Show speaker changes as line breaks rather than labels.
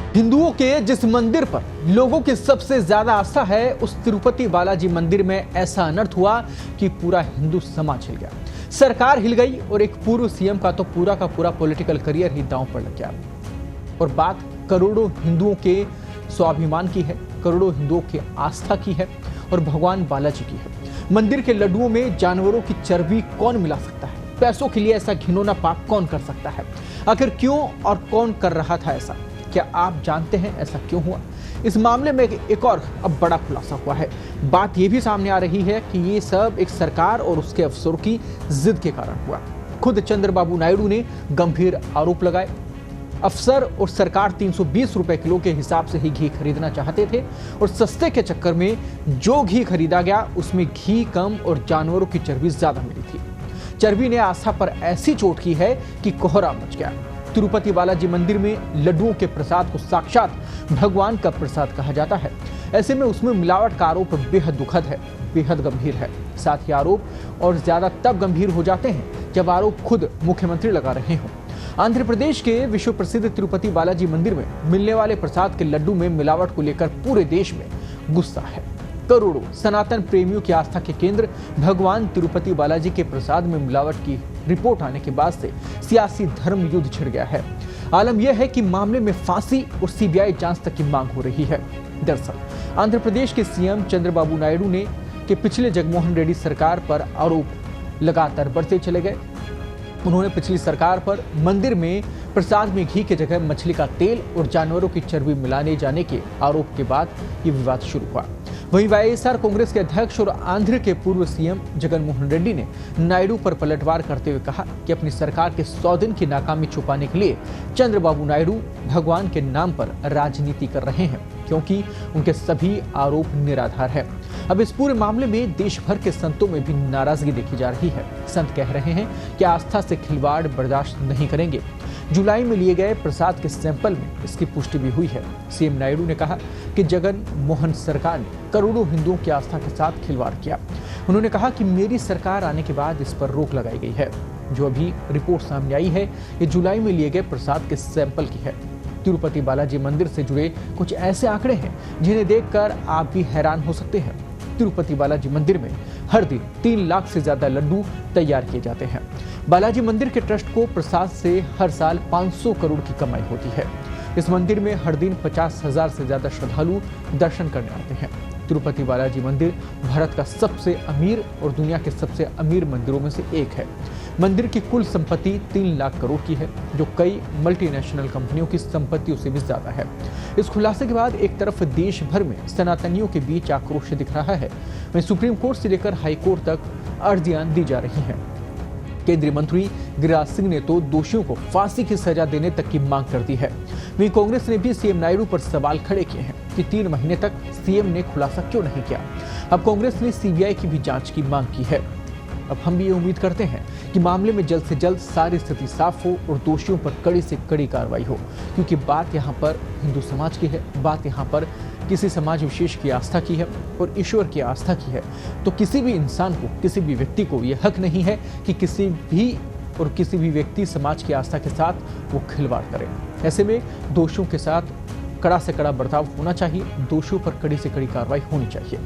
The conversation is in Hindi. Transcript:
हिंदुओं के जिस मंदिर पर लोगों की सबसे ज्यादा आस्था है, उस तिरुपति बालाजी मंदिर में ऐसा अनर्थ हुआ कि पूरा हिंदू समाज हिल गया। सरकार हिल गई और एक पूर्व सीएम का तो पूरा का पूरा पॉलिटिकल करियर ही दांव पर लग गया। और बात करोड़ों हिंदुओं के स्वाभिमान की है, करोड़ों हिंदुओं की आस्था की है और भगवान बालाजी की है। मंदिर के लड्डुओं में जानवरों की चर्बी कौन मिला सकता है? पैसों के लिए ऐसा घिनौना पाप कौन कर सकता है? आखिर क्यों और कौन कर रहा था ऐसा? क्या आप जानते हैं ऐसा क्यों हुआ? इस मामले में एक और अब बड़ा खुलासा हुआ है। बात यह भी सामने आ रही है कि ये सब एक सरकार और उसके अफसरों की जिद के कारण हुआ। खुद चंद्रबाबू नायडू ने गंभीर आरोप लगाए। अफसर और सरकार 320 रुपए किलो के हिसाब से ही घी खरीदना चाहते थे और सस्ते के चक्कर में जो घी खरीदा गया उसमें घी कम और जानवरों की चर्बी ज्यादा मिली थी। चर्बी ने आस्था पर ऐसी चोट की है कि कोहरा मच गया। तिरुपति बालाजी मंदिर में लड्डुओं के प्रसाद को साक्षात भगवान का प्रसाद कहा जाता है। ऐसे में उसमें मिलावट का आरोप बेहद दुखद है, बेहद गंभीर है। साथ ही आरोप और ज्यादा तब गंभीर हो जाते हैं जब आरोप खुद मुख्यमंत्री लगा रहे हों। आंध्र प्रदेश के विश्व प्रसिद्ध तिरुपति बालाजी मंदिर में मिलने वाले प्रसाद के लड्डू में मिलावट को लेकर पूरे देश में गुस्सा है। करोड़ों सनातन प्रेमियों की आस्था के केंद्र भगवान तिरुपति बालाजी के प्रसाद में मिलावट की रिपोर्ट आने के बाद से सियासी धर्म युद्ध छिड़ गया है। आलम यह है कि मामले में फांसी और सीबीआई जांच तक की मांग हो रही है। दरअसल आंध्र प्रदेश के सीएम चंद्रबाबू नायडू ने कि पिछले जगनमोहन रेड्डी सरकार पर आरोप लगातार बढ़ते चले गए। उन्होंने पिछली सरकार पर मंदिर में प्रसाद में घी की जगह मछली का तेल और जानवरों की चर्बी मिलाने जाने के आरोप के बाद ये विवाद शुरू हुआ। वहीं वाईएसआर कांग्रेस के अध्यक्ष और आंध्र के पूर्व सीएम जगनमोहन रेड्डी ने नायडू पर पलटवार करते हुए कहा कि अपनी सरकार के 100 दिन की नाकामी छुपाने के लिए चंद्रबाबू नायडू भगवान के नाम पर राजनीति कर रहे हैं, क्योंकि उनके सभी आरोप निराधार है। अब इस पूरे मामले में देश भर के संतों में भी नाराजगी देखी जा रही है। संत कह रहे हैं कि आस्था से खिलवाड़ बर्दाश्त नहीं करेंगे। जुलाई में लिए गए प्रसाद के सैंपल में इसकी पुष्टि भी हुई है। सीएम नायडू ने कहा कि जगन मोहन सरकार ने करोड़ों हिंदुओं की आस्था के साथ खिलवाड़ किया। उन्होंने कहा कि मेरी सरकार आने के बाद इस पर रोक लगाई गई है। जो अभी रिपोर्ट सामने आई है ये जुलाई में लिए गए प्रसाद के सैंपल की है। तिरुपति बालाजी मंदिर से जुड़े कुछ ऐसे आंकड़े हैं जिन्हें देखकर आप भी हैरान हो सकते हैं। तिरुपति बालाजी मंदिर में हर दिन 3 लाख से ज्यादा लड्डू तैयार किए जाते हैं। बालाजी मंदिर के ट्रस्ट को प्रसाद से हर साल 500 करोड़ की कमाई होती है। इस मंदिर में हर दिन 50,000 से ज्यादा श्रद्धालु दर्शन करने आते हैं। तिरुपति बालाजी मंदिर भारत का सबसे अमीर और दुनिया के सबसे अमीर मंदिरों में से एक है। मंदिर की कुल संपत्ति 3 लाख करोड़ की है, जो कई मल्टीनेशनल कंपनियों की संपत्तियों से भी ज्यादा है। इस खुलासे के बाद एक तरफ देश भर में सनातनियों के बीच आक्रोश दिख रहा है, वहीं सुप्रीम कोर्ट से लेकर हाई कोर्ट तक अर्जियां दी जा रही हैं। केंद्रीय मंत्री गिरिराज सिंह ने तो दोषियों को फांसी की सजा देने तक की मांग कर दी है। वहीं कांग्रेस ने भी सीएम नायडू पर सवाल खड़े किए हैं कि 3 महीने तक सीएम ने खुलासा क्यों नहीं किया। अब कांग्रेस ने सीबीआई की भी जांच की मांग की है। अब हम भी ये उम्मीद करते हैं कि मामले में जल्द से जल्द सारी स्थिति साफ हो और दोषियों पर कड़ी से कड़ी कार्रवाई हो, क्योंकि बात यहाँ पर हिंदू समाज की है, बात यहाँ पर किसी समाज विशेष की आस्था की है और ईश्वर की आस्था की है। तो किसी भी इंसान को, किसी भी व्यक्ति को ये हक नहीं है कि किसी भी व्यक्ति समाज की आस्था के साथ वो खिलवाड़ करे। ऐसे में दोषियों के साथ कड़ा से कड़ा बर्ताव होना चाहिए, दोषियों पर कड़ी से कड़ी कार्रवाई होनी चाहिए।